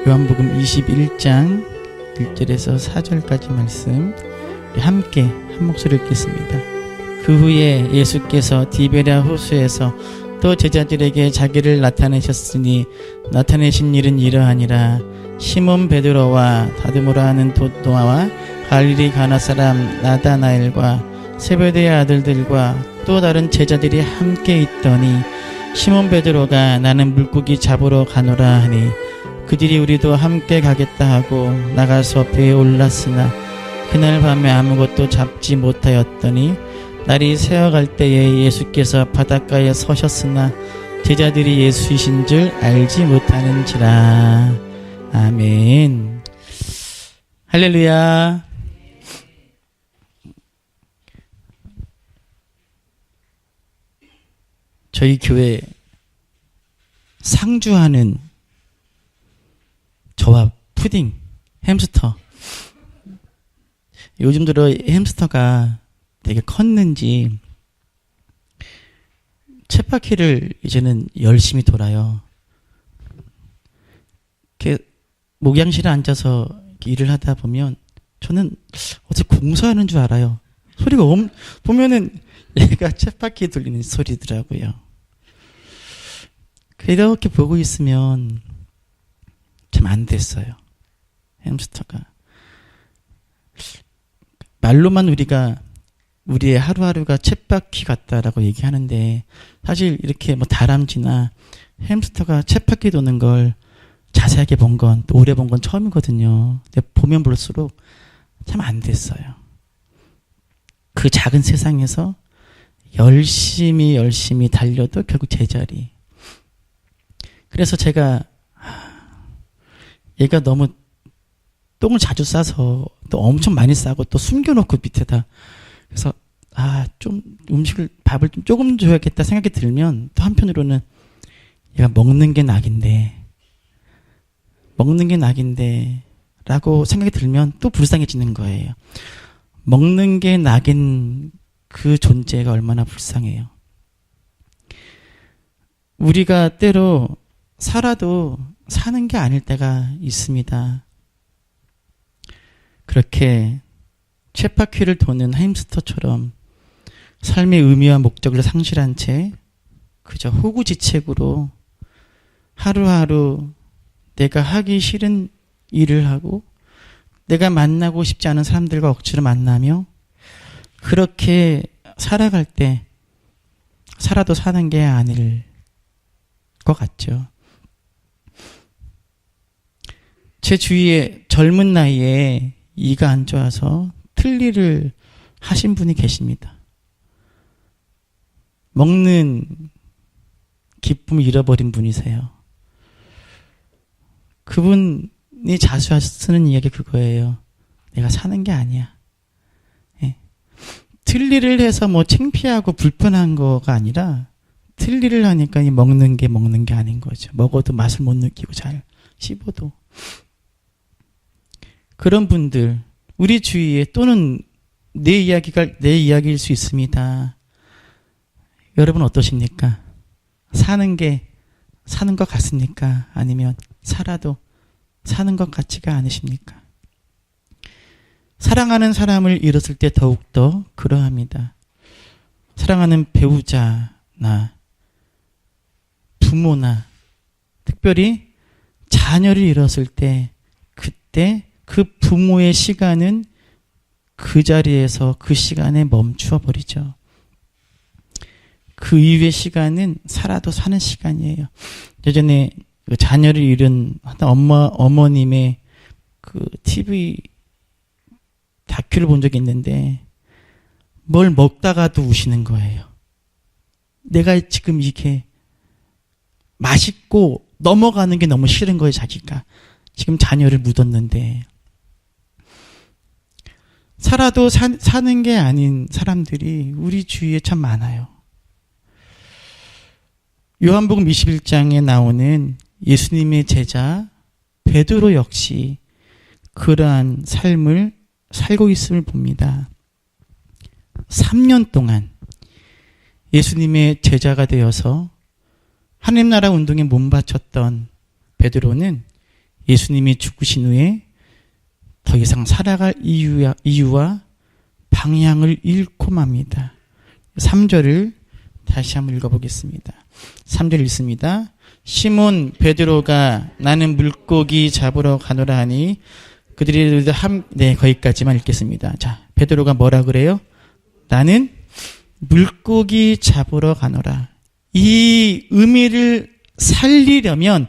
요한복음 21장 1절에서 4절까지 말씀 함께 한 목소리를 읽겠습니다. 그 후에 예수께서 디베랴 호수에서 또 제자들에게 자기를 나타내셨으니 나타내신 일은 이러하니라. 시몬 베드로와 다드모라 하는 도도와 갈릴리 가나 사람 나다나엘과 세베대의 아들들과 또 다른 제자들이 함께 있더니 시몬 베드로가 나는 물고기 잡으러 가노라 하니 그들이 우리도 함께 가겠다 하고 나가서 배에 올랐으나 그날 밤에 아무것도 잡지 못하였더니 날이 새어갈 때에 예수께서 바닷가에 서셨으나 제자들이 예수이신 줄 알지 못하는지라. 아멘. 할렐루야. 저희 교회 상주하는 저와 푸딩, 햄스터. 요즘 들어 햄스터가 되게 컸는지 쳇바퀴를 이제는 열심히 돌아요. 이렇게 목양실에 앉아서 일을 하다 보면 저는 어떻게 공사하는 줄 알아요. 소리가 보면은 얘가 쳇바퀴 돌리는 소리더라고요. 이렇게 보고 있으면 참 안 됐어요. 햄스터가. 말로만 우리가 우리의 하루하루가 쳇바퀴 같다라고 얘기하는데 사실 이렇게 뭐 다람쥐나 햄스터가 쳇바퀴 도는 걸 자세하게 본 건 또 오래 본 건 처음이거든요. 근데 보면 볼수록 참 안 됐어요. 그 작은 세상에서 열심히 달려도 결국 제자리. 그래서 제가 얘가 너무 똥을 자주 싸서 또 엄청 많이 싸고 또 숨겨놓고 밑에다. 그래서 좀 밥을 좀 조금 줘야겠다 생각이 들면 또 한편으로는 얘가 먹는 게 낙인데 라고 생각이 들면 또 불쌍해지는 거예요. 먹는 게 낙인 그 존재가 얼마나 불쌍해요. 우리가 때로 살아도 사는 게 아닐 때가 있습니다. 그렇게 쳇바퀴를 도는 햄스터처럼 삶의 의미와 목적을 상실한 채 그저 호구지책으로 하루하루 내가 하기 싫은 일을 하고 내가 만나고 싶지 않은 사람들과 억지로 만나며 그렇게 살아갈 때 살아도 사는 게 아닐 것 같죠. 제 주위에 젊은 나이에 이가 안 좋아서 틀니를 하신 분이 계십니다. 먹는 기쁨을 잃어버린 분이세요. 그분이 자주 쓰는 이야기 그거예요. 내가 사는 게 아니야. 예. 틀니를 해서 뭐 창피하고 불편한 거가 아니라 틀니를 하니까 먹는 게 아닌 거죠. 먹어도 맛을 못 느끼고 잘 씹어도. 그런 분들 우리 주위에 또는 내 이야기일 수 있습니다. 여러분 어떠십니까? 사는 것 같습니까? 아니면 살아도 사는 것 같지가 않으십니까? 사랑하는 사람을 잃었을 때 더욱더 그러합니다. 사랑하는 배우자나 부모나 특별히 자녀를 잃었을 때 그때 그 부모의 시간은 그 자리에서 그 시간에 멈추어 버리죠. 그 이후의 시간은 살아도 사는 시간이에요. 예전에 그 자녀를 잃은 어머님의 그 TV 다큐를 본 적이 있는데 뭘 먹다가도 우시는 거예요. 내가 지금 이게 맛있고 넘어가는 게 너무 싫은 거예요. 자기가 지금 자녀를 묻었는데 살아도 사는 게 아닌 사람들이 우리 주위에 참 많아요. 요한복음 21장에 나오는 예수님의 제자 베드로 역시 그러한 삶을 살고 있음을 봅니다. 3년 동안 예수님의 제자가 되어서 하나님 나라 운동에 몸바쳤던 베드로는 예수님이 죽으신 후에 더 이상 살아갈 이유와 방향을 잃고 맙니다. 3절을 다시 한번 읽어보겠습니다. 3절 읽습니다. 시몬 베드로가 나는 물고기 잡으러 가노라 하니 그들이 거기까지만 읽겠습니다. 자, 베드로가 뭐라 그래요? 나는 물고기 잡으러 가노라. 이 의미를 살리려면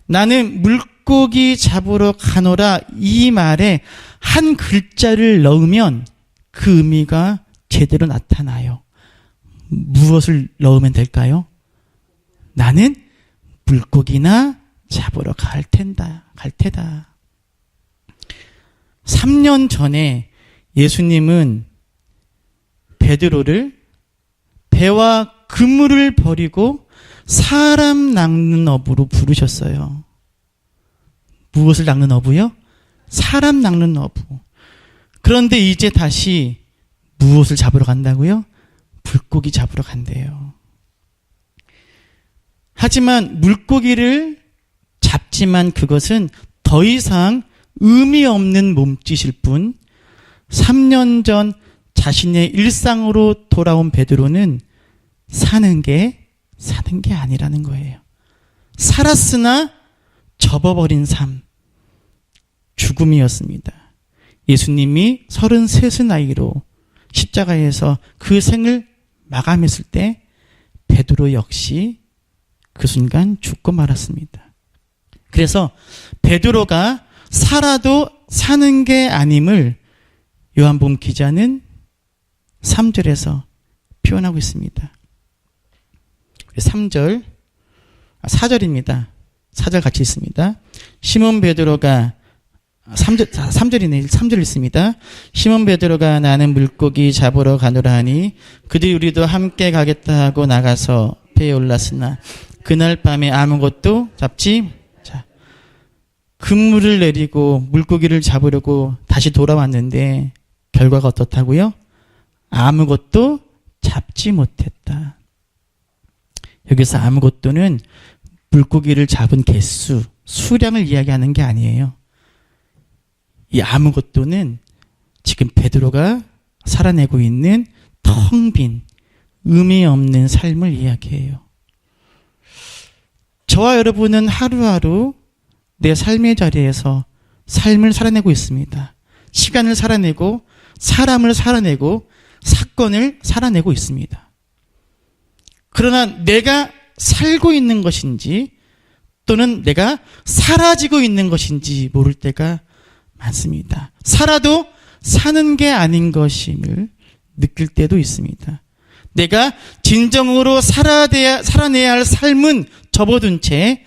나는 물고기 잡으러 가노라 이 말에 한 글자를 넣으면 그 의미가 제대로 나타나요. 무엇을 넣으면 될까요? 나는 물고기나 잡으러 갈 테다. 3년 전에 예수님은 베드로를 배와 그물을 버리고 사람 낚는 어부로 부르셨어요. 무엇을 낚는 어부요? 사람 낚는 어부. 그런데 이제 다시 무엇을 잡으러 간다고요? 물고기 잡으러 간대요. 하지만 물고기를 잡지만 그것은 더 이상 의미 없는 몸짓일 뿐 3년 전 자신의 일상으로 돌아온 베드로는 사는 게 아니라는 거예요. 살았으나 접어버린 삶, 죽음이었습니다. 예수님이 33의 나이로 십자가에서 그 생을 마감했을 때 베드로 역시 그 순간 죽고 말았습니다. 그래서 베드로가 살아도 사는 게 아님을 요한복음 기자는 3절에서 표현하고 있습니다. 4절입니다. 4절 같이 있습니다. 시몬 베드로가 3절 있습니다. 시몬 베드로가 나는 물고기 잡으러 가노라 하니 그들이 우리도 함께 가겠다 하고 나가서 배에 올랐으나 그날 밤에 아무것도 잡지 그물을 내리고 물고기를 잡으려고 다시 돌아왔는데 결과가 어떻다고요? 아무것도 잡지 못했다. 여기서 아무것도는 물고기를 잡은 개수, 수량을 이야기하는 게 아니에요. 이 아무것도는 지금 베드로가 살아내고 있는 텅 빈 의미 없는 삶을 이야기해요. 저와 여러분은 하루하루 내 삶의 자리에서 삶을 살아내고 있습니다. 시간을 살아내고 사람을 살아내고 사건을 살아내고 있습니다. 그러나 내가 살고 있는 것인지 또는 내가 사라지고 있는 것인지 모를 때가 많습니다. 살아도 사는 게 아닌 것임을 느낄 때도 있습니다. 내가 진정으로 살아내야 할 삶은 접어둔 채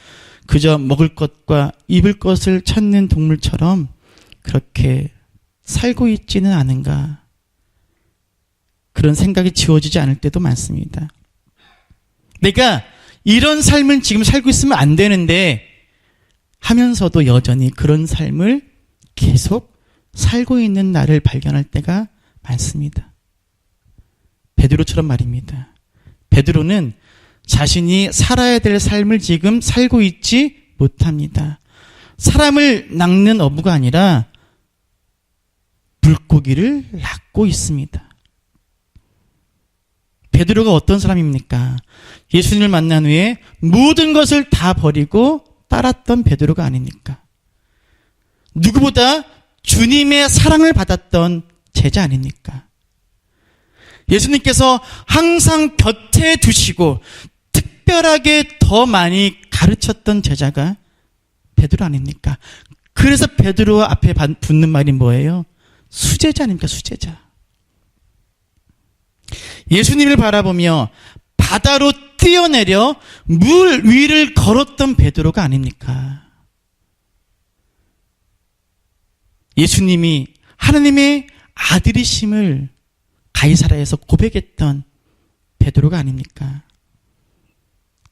그저 먹을 것과 입을 것을 찾는 동물처럼 그렇게 살고 있지는 않은가. 그런 생각이 지워지지 않을 때도 많습니다. 내가 이런 삶을 지금 살고 있으면 안 되는데 하면서도 여전히 그런 삶을 계속 살고 있는 나를 발견할 때가 많습니다. 베드로처럼 말입니다. 베드로는 자신이 살아야 될 삶을 지금 살고 있지 못합니다. 사람을 낚는 어부가 아니라 물고기를 낚고 있습니다. 베드로가 어떤 사람입니까? 예수님을 만난 후에 모든 것을 다 버리고 따랐던 베드로가 아닙니까? 누구보다 주님의 사랑을 받았던 제자 아닙니까? 예수님께서 항상 곁에 두시고 특별하게 더 많이 가르쳤던 제자가 베드로 아닙니까? 그래서 베드로 앞에 붙는 말이 뭐예요? 수제자 아닙니까? 수제자. 예수님을 바라보며 바다로 뛰어내려 물 위를 걸었던 베드로가 아닙니까? 예수님이 하나님의 아들이심을 가이사라에서 고백했던 베드로가 아닙니까?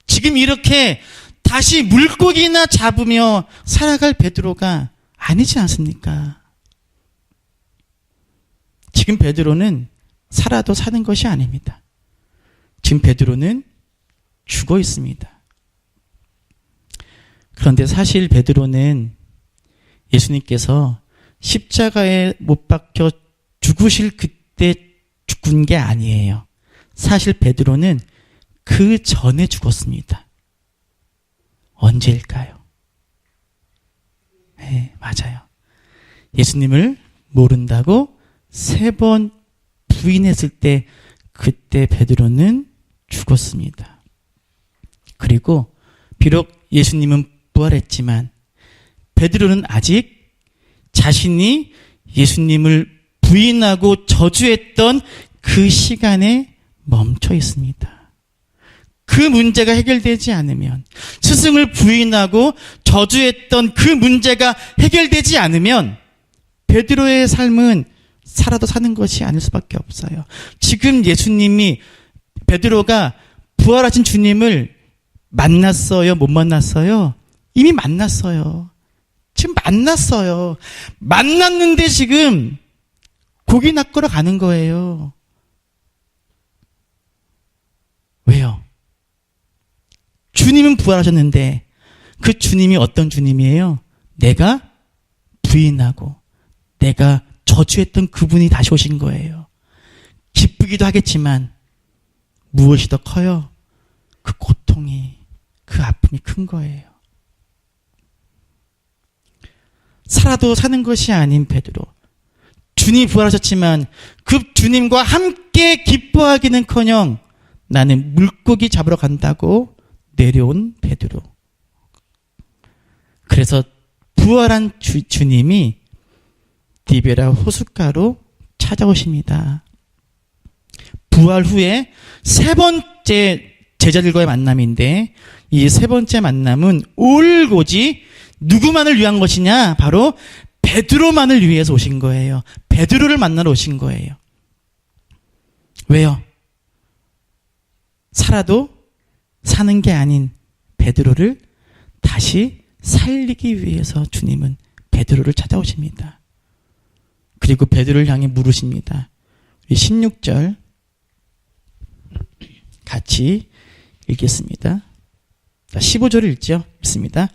지금 이렇게 다시 물고기나 잡으며 살아갈 베드로가 아니지 않습니까? 지금 베드로는 살아도 사는 것이 아닙니다. 지금 베드로는 죽어 있습니다. 그런데 사실 베드로는 예수님께서 십자가에 못 박혀 죽으실 그때 죽은 게 아니에요. 사실 베드로는 그 전에 죽었습니다. 언제일까요? 네, 맞아요. 예수님을 모른다고 3번 부인했을 때 그때 베드로는 죽었습니다. 그리고 비록 예수님은 부활했지만 베드로는 아직 자신이 예수님을 부인하고 저주했던 그 시간에 멈춰 있습니다. 그 문제가 해결되지 않으면, 스승을 부인하고 저주했던 그 문제가 해결되지 않으면 베드로의 삶은 살아도 사는 것이 아닐 수밖에 없어요. 지금 예수님이, 베드로가 부활하신 주님을 만났어요? 못 만났어요? 이미 만났어요. 지금 만났어요. 만났는데 지금 고기 낚으러 가는 거예요. 왜요? 주님은 부활하셨는데 그 주님이 어떤 주님이에요? 내가 부인하고 내가 저주했던 그분이 다시 오신 거예요. 기쁘기도 하겠지만 무엇이 더 커요? 그 고통이, 그 아픔이 큰 거예요. 살아도 사는 것이 아닌 베드로. 주님이 부활하셨지만 그 주님과 함께 기뻐하기는커녕 나는 물고기 잡으러 간다고 내려온 베드로. 그래서 부활한 주님이 디베라 호숫가로 찾아오십니다. 부활 후에 3번째 제자들과의 만남인데, 이 3번째 만남은 올고지 누구만을 위한 것이냐? 바로 베드로만을 위해서 오신 거예요. 베드로를 만나러 오신 거예요. 왜요? 살아도 사는 게 아닌 베드로를 다시 살리기 위해서 주님은 베드로를 찾아오십니다. 그리고 베드로를 향해 물으십니다. 16절 같이 읽겠습니다. 15절을 읽죠. 읽습니다.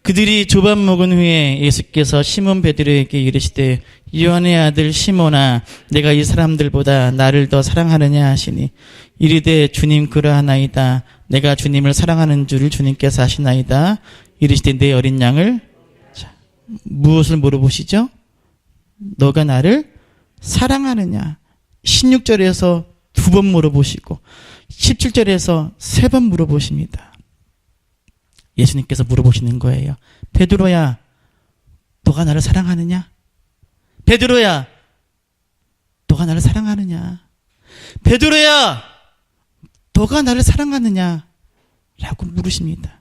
그들이 조밥 먹은 후에 예수께서 시몬 베드로에게 이르시되 요한의 아들 시몬아, 내가 이 사람들보다 나를 더 사랑하느냐 하시니, 이르되 주님 그러하나이다. 내가 주님을 사랑하는 줄을 주님께서 아시나이다. 이르시되 내 어린 양을. 자, 무엇을 물어보시죠? 너가 나를 사랑하느냐? 16절에서 2번 물어보시고 17절에서 3번 물어보십니다. 예수님께서 물어보시는 거예요. 베드로야, 너가 나를 사랑하느냐? 베드로야, 너가 나를 사랑하느냐? 베드로야, 너가 나를 사랑하느냐? 라고 물으십니다.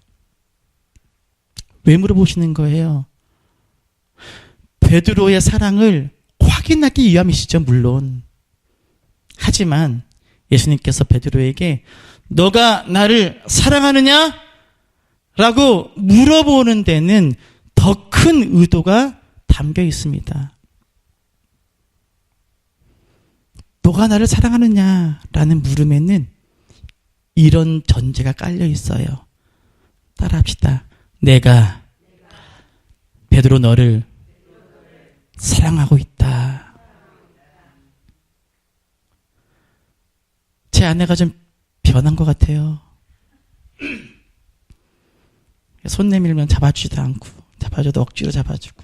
왜 물어보시는 거예요? 베드로의 사랑을 확인하기 위함이시죠, 물론. 하지만 예수님께서 베드로에게 너가 나를 사랑하느냐? 라고 물어보는 데는 더 큰 의도가 담겨 있습니다. 너가 나를 사랑하느냐? 라는 물음에는 이런 전제가 깔려 있어요. 따라합시다. 내가 베드로 너를 사랑하고 있다. 제 아내가 좀 변한 것 같아요. 손 내밀면 잡아주지도 않고, 잡아줘도 억지로 잡아주고.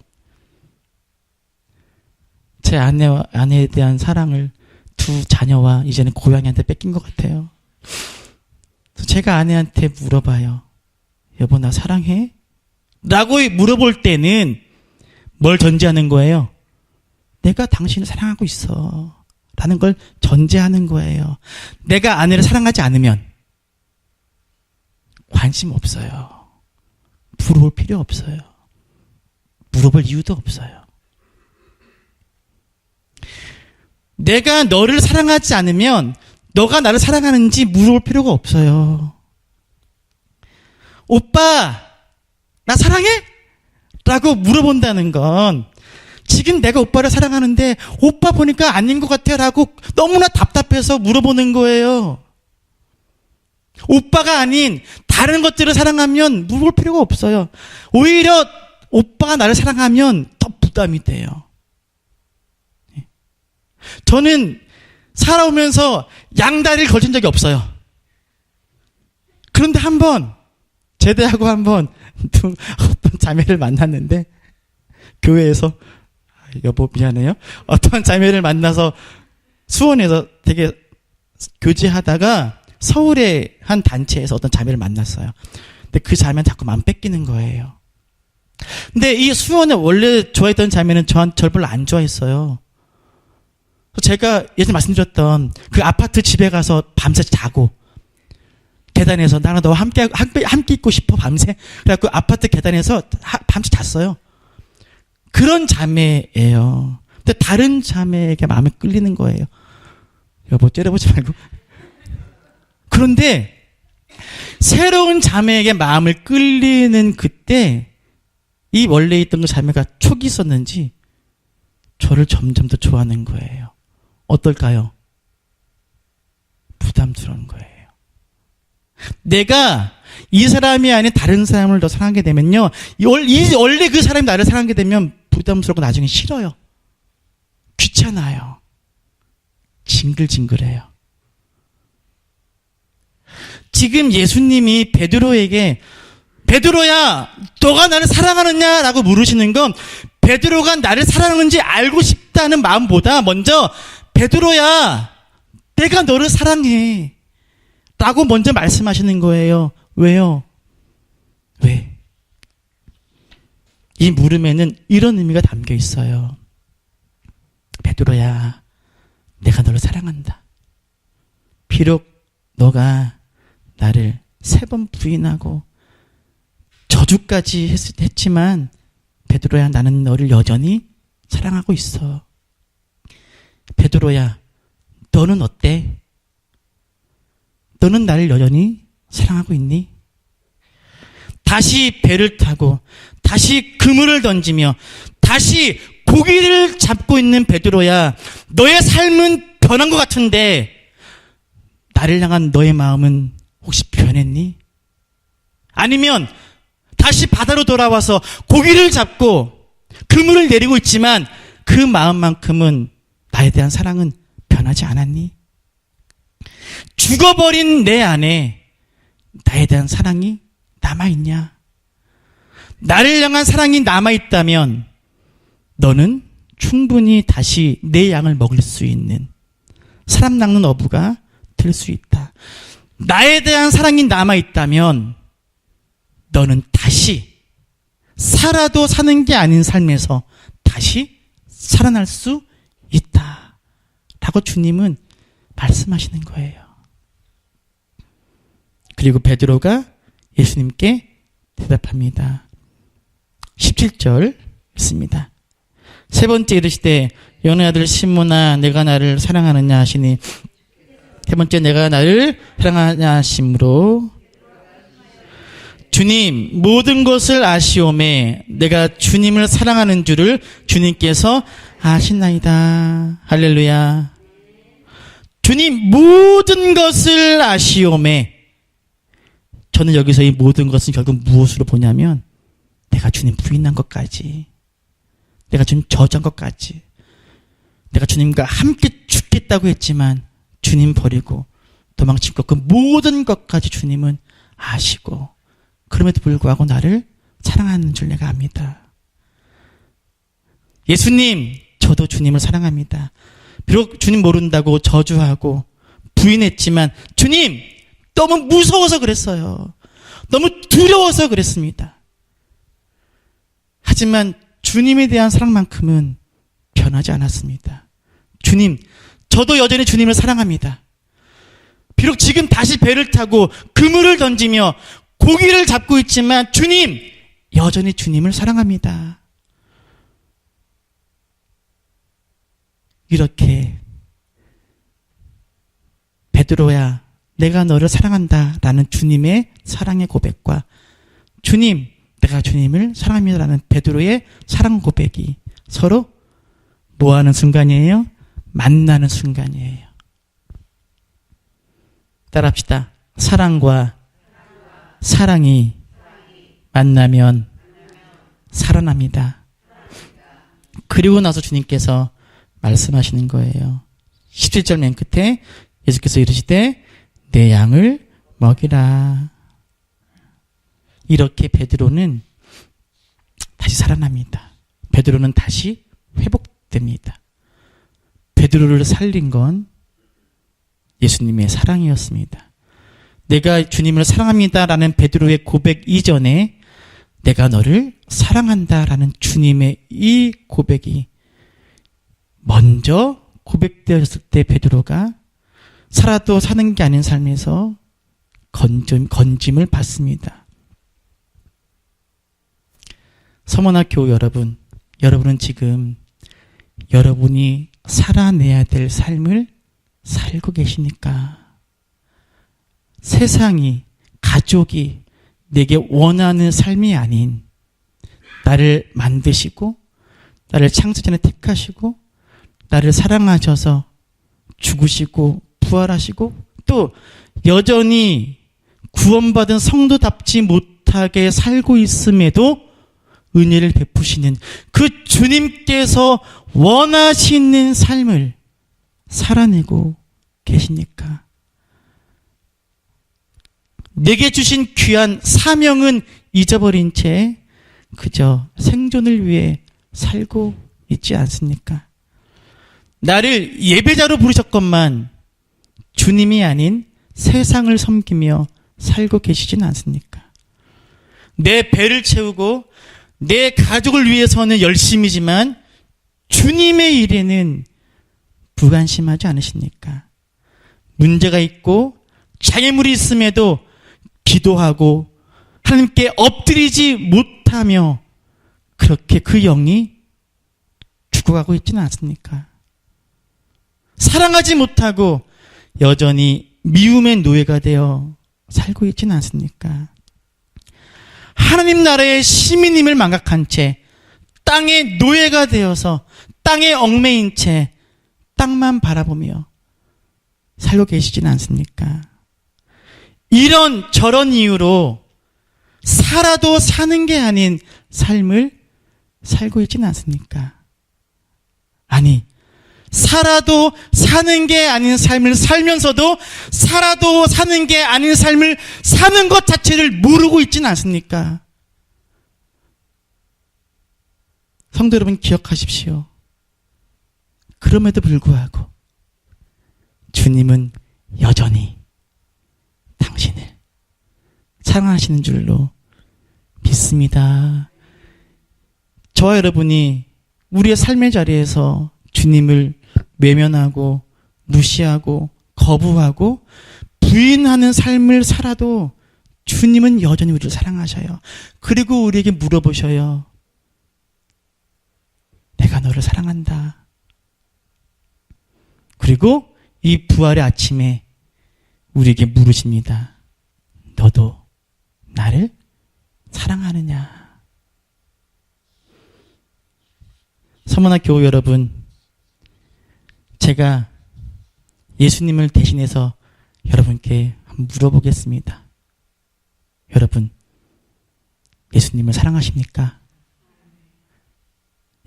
제 아내에 대한 사랑을 2 자녀와 이제는 고양이한테 뺏긴 것 같아요. 제가 아내한테 물어봐요. 여보, 나 사랑해? 라고 물어볼 때는 뭘 전제하는 거예요? 내가 당신을 사랑하고 있어. 라는 걸 전제하는 거예요. 내가 아내를 사랑하지 않으면 관심 없어요. 물어볼 필요 없어요. 물어볼 이유도 없어요. 내가 너를 사랑하지 않으면 너가 나를 사랑하는지 물어볼 필요가 없어요. 오빠, 나 사랑해? 라고 물어본다는 건 지금 내가 오빠를 사랑하는데 오빠 보니까 아닌 것 같아 라고 너무나 답답해서 물어보는 거예요. 오빠가 아닌 다른 것들을 사랑하면 물어볼 필요가 없어요. 오히려 오빠가 나를 사랑하면 더 부담이 돼요. 저는 살아오면서 양다리를 걸친 적이 없어요. 그런데 한번 제대하고 한번 어떤 자매를 만났는데, 교회에서, 여보 미안해요, 어떤 자매를 만나서 수원에서 되게 교제하다가 서울의 한 단체에서 어떤 자매를 만났어요. 근데 그 자매는 자꾸 마음 뺏기는 거예요. 근데 이 수원에 원래 좋아했던 자매는 저를 별로 안 좋아했어요. 제가 예전에 말씀드렸던 그 아파트 집에 가서 밤새 자고, 계단에서 나랑 너와 함께 있고 싶어 밤새. 그래갖고 아파트 계단에서 밤새 잤어요. 그런 자매예요. 근데 다른 자매에게 마음에 끌리는 거예요. 여보 째려보지 말고. 그런데 새로운 자매에게 마음을 끌리는 그때 이 원래 있던 그 자매가 촉이 있었는지 저를 점점 더 좋아하는 거예요. 어떨까요? 부담스러운 거예요. 내가 이 사람이 아닌 다른 사람을 더 사랑하게 되면요, 원래 그 사람이 나를 사랑하게 되면 부담스럽고 나중에 싫어요. 귀찮아요. 징글징글해요. 지금 예수님이 베드로에게 베드로야 너가 나를 사랑하느냐 라고 물으시는 건 베드로가 나를 사랑하는지 알고 싶다는 마음보다 먼저 베드로야 내가 너를 사랑해 라고 먼저 말씀하시는 거예요. 왜요? 왜? 이 물음에는 이런 의미가 담겨 있어요. 베드로야 내가 너를 사랑한다. 비록 너가 나를 3번 부인하고 저주까지 했지만 베드로야 나는 너를 여전히 사랑하고 있어. 베드로야 너는 어때? 너는 나를 여전히 사랑하고 있니? 다시 배를 타고 다시 그물을 던지며 다시 고기를 잡고 있는 베드로야 너의 삶은 변한 것 같은데 나를 향한 너의 마음은 혹시 변했니? 아니면 다시 바다로 돌아와서 고기를 잡고 그물을 내리고 있지만 그 마음만큼은 나에 대한 사랑은 변하지 않았니? 죽어버린 내 안에 나에 대한 사랑이 남아있냐? 나를 향한 사랑이 남아있다면 너는 충분히 다시 내 양을 먹을 수 있는 사람 낚는 어부가 될 수 있다. 나에 대한 사랑이 남아있다면 너는 다시 살아도 사는 게 아닌 삶에서 다시 살아날 수 있다 라고 주님은 말씀하시는 거예요. 그리고 베드로가 예수님께 대답합니다. 17절 있습니다. 세 번째 이르시되 연의 아들 시몬아 내가 나를 사랑하느냐 하시니 세 번째 내가 나를 사랑하냐 하심으로 주님 모든 것을 아시오매 내가 주님을 사랑하는 줄을 주님께서 아시나이다. 할렐루야. 주님 모든 것을 아시오매. 저는 여기서 이 모든 것은 결국 무엇으로 보냐면 내가 주님 부인한 것까지, 내가 주님 저주한 것까지, 내가 주님과 함께 죽겠다고 했지만 주님 버리고 도망친 것, 그 모든 것까지 주님은 아시고 그럼에도 불구하고 나를 사랑하는 줄 내가 압니다. 예수님, 저도 주님을 사랑합니다. 비록 주님 모른다고 저주하고 부인했지만 주님, 너무 무서워서 그랬어요. 너무 두려워서 그랬습니다. 하지만 주님에 대한 사랑만큼은 변하지 않았습니다. 주님, 저도 여전히 주님을 사랑합니다. 비록 지금 다시 배를 타고 그물을 던지며 고기를 잡고 있지만 주님, 여전히 주님을 사랑합니다. 이렇게 베드로야 내가 너를 사랑한다 라는 주님의 사랑의 고백과 주님, 내가 주님을 사랑합니다 라는 베드로의 사랑 고백이 서로 뭐하는 순간이에요? 만나는 순간이에요. 따라합시다. 사랑과 사랑이 만나면 살아납니다. 그리고 나서 주님께서 말씀하시는 거예요. 17절 맨 끝에 예수께서 이르시되 내 양을 먹이라. 이렇게 베드로는 다시 살아납니다. 베드로는 다시 회복됩니다. 베드로를 살린 건 예수님의 사랑이었습니다. 내가 주님을 사랑합니다라는 베드로의 고백 이전에 내가 너를 사랑한다라는 주님의 이 고백이 먼저 고백되었을 때 베드로가 살아도 사는 게 아닌 삶에서 건짐을 받습니다. 서머나 교우 여러분, 여러분은 지금 여러분이 살아내야 될 삶을 살고 계십니까? 세상이, 가족이 내게 원하는 삶이 아닌 나를 만드시고 나를 창조전에 택하시고 나를 사랑하셔서 죽으시고 부활하시고 또 여전히 구원받은 성도답지 못하게 살고 있음에도 은혜를 베푸시는 그 주님께서 원하시는 삶을 살아내고 계십니까? 내게 주신 귀한 사명은 잊어버린 채 그저 생존을 위해 살고 있지 않습니까? 나를 예배자로 부르셨건만 주님이 아닌 세상을 섬기며 살고 계시진 않습니까? 내 배를 채우고 내 가족을 위해서는 열심이지만 주님의 일에는 무관심하지 않으십니까? 문제가 있고 장애물이 있음에도 기도하고 하나님께 엎드리지 못하며 그렇게 그 영이 죽어가고 있지는 않습니까? 사랑하지 못하고 여전히 미움의 노예가 되어 살고 있지는 않습니까? 하나님 나라의 시민임을 망각한 채 땅의 노예가 되어서 땅에 얽매인 채 땅만 바라보며 살고 계시지는 않습니까? 이런 저런 이유로 살아도 사는 게 아닌 삶을 살고 있지는 않습니까? 아니, 살아도 사는 게 아닌 삶을 살면서도 살아도 사는 게 아닌 삶을 사는 것 자체를 모르고 있지는 않습니까? 성도 여러분 기억하십시오. 그럼에도 불구하고 주님은 여전히 당신을 사랑하시는 줄로 믿습니다. 저와 여러분이 우리의 삶의 자리에서 주님을 외면하고 무시하고 거부하고 부인하는 삶을 살아도 주님은 여전히 우리를 사랑하셔요. 그리고 우리에게 물어보셔요. 내가 너를 사랑한다. 그리고 이 부활의 아침에 우리에게 물으십니다. 너도 나를 사랑하느냐? 서머나 교우 여러분, 제가 예수님을 대신해서 여러분께 한번 물어보겠습니다. 여러분, 예수님을 사랑하십니까?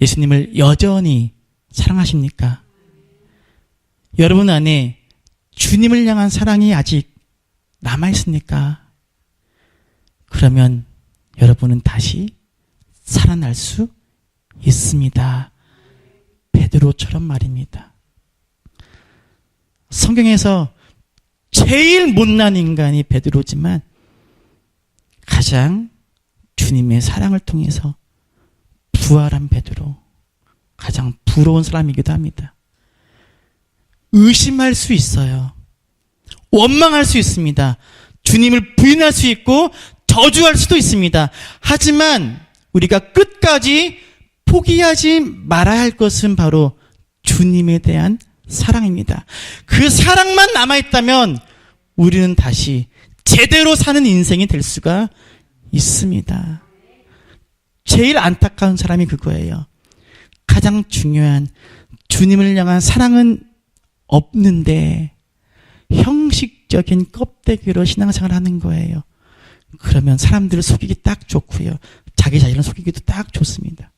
예수님을 여전히 사랑하십니까? 여러분 안에 주님을 향한 사랑이 아직 남아있습니까? 그러면 여러분은 다시 살아날 수 있습니다. 베드로처럼 말입니다. 성경에서 제일 못난 인간이 베드로지만 가장 주님의 사랑을 통해서 부활한 베드로, 가장 부러운 사람이기도 합니다. 의심할 수 있어요. 원망할 수 있습니다. 주님을 부인할 수 있고 저주할 수도 있습니다. 하지만 우리가 끝까지 포기하지 말아야 할 것은 바로 주님에 대한 사랑입니다. 그 사랑만 남아있다면 우리는 다시 제대로 사는 인생이 될 수가 있습니다. 제일 안타까운 사람이 그거예요. 가장 중요한 주님을 향한 사랑은 없는데 형식적인 껍데기로 신앙생활을 하는 거예요. 그러면 사람들을 속이기 딱 좋고요. 자기 자신을 속이기도 딱 좋습니다.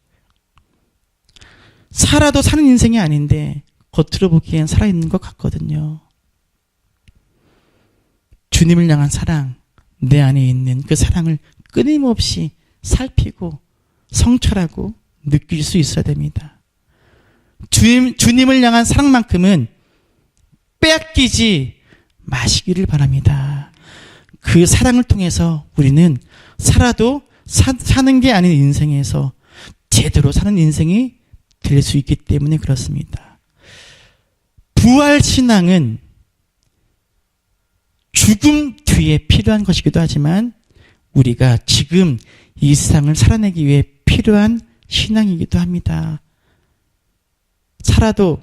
살아도 사는 인생이 아닌데 겉으로 보기엔 살아있는 것 같거든요. 주님을 향한 사랑, 내 안에 있는 그 사랑을 끊임없이 살피고 성찰하고 느낄 수 있어야 됩니다. 주님을 향한 사랑만큼은 빼앗기지 마시기를 바랍니다. 그 사랑을 통해서 우리는 살아도 사는 게 아닌 인생에서 제대로 사는 인생이 될 수 있기 때문에 그렇습니다. 부활신앙은 죽음 뒤에 필요한 것이기도 하지만 우리가 지금 이 세상을 살아내기 위해 필요한 신앙이기도 합니다. 살아도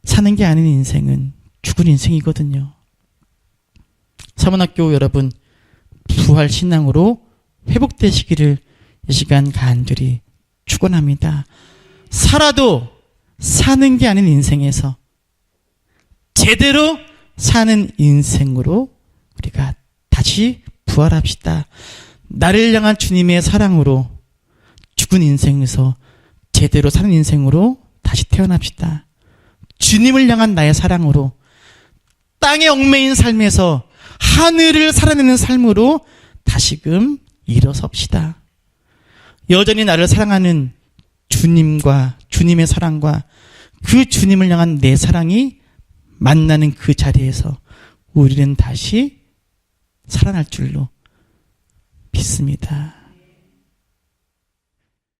사는 게 아닌 인생은 죽은 인생이거든요. 서문학교 여러분, 부활신앙으로 회복되시기를 이 시간 간절히 축원합니다. 살아도 사는 게 아닌 인생에서 제대로 사는 인생으로 우리가 다시 부활합시다. 나를 향한 주님의 사랑으로 죽은 인생에서 제대로 사는 인생으로 다시 태어납시다. 주님을 향한 나의 사랑으로 땅에 얽매인 삶에서 하늘을 살아내는 삶으로 다시금 일어섭시다. 여전히 나를 사랑하는 주님과 주님의 사랑과 그 주님을 향한 내 사랑이 만나는 그 자리에서 우리는 다시 살아날 줄로 믿습니다.